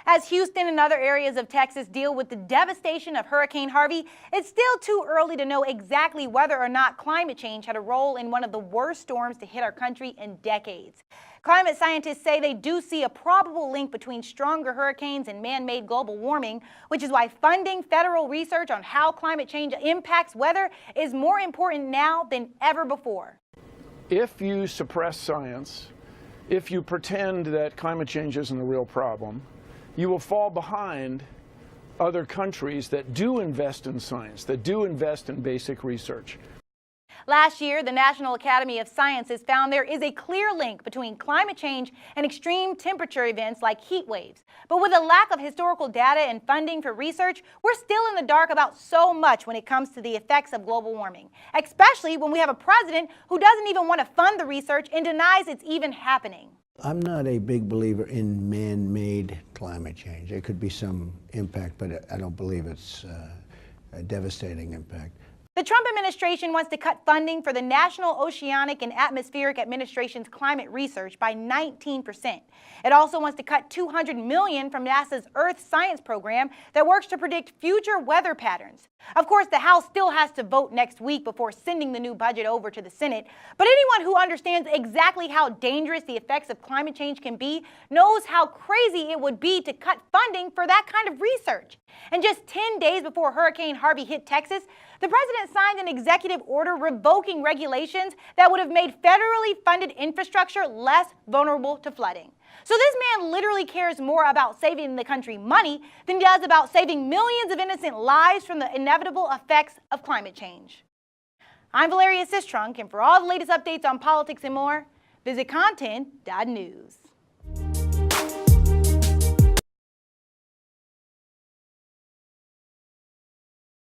As Houston and other areas of Texas deal with the devastation of Hurricane Harvey, it's still too early to know exactly whether or not climate change had a role in one of the worst storms to hit our country in decades. Climate scientists say they do see a probable link between stronger hurricanes and man-made global warming, which is why funding federal research on how climate change impacts weather is more important now than ever before. If you suppress science, if you pretend that climate change isn't a real problem, you will fall behind other countries that do invest in science, that do invest in basic research. Last year, the National Academy of Sciences found there is a clear link between climate change and extreme temperature events like heat waves. But with a lack of historical data and funding for research, we're still in the dark about so much when it comes to the effects of global warming, especially when we have a president who doesn't even want to fund the research and denies it's even happening. I'm not a big believer in man-made climate change. There could be some impact, but I don't believe it's a devastating impact. The Trump administration wants to cut funding for the National Oceanic and Atmospheric Administration's climate research by 19%. It also wants to cut $200 million from NASA's Earth Science program that works to predict future weather patterns. Of course, the House still has to vote next week before sending the new budget over to the Senate, but anyone who understands exactly how dangerous the effects of climate change can be knows how crazy it would be to cut funding for that kind of research. And just 10 days before Hurricane Harvey hit Texas, the president signed an executive order revoking regulations that would have made federally funded infrastructure less vulnerable to flooding. So this man literally cares more about saving the country money than he does about saving millions of innocent lives from the inevitable effects of climate change. I'm Valeria Sistrunk, and for all the latest updates on politics and more, visit content.news.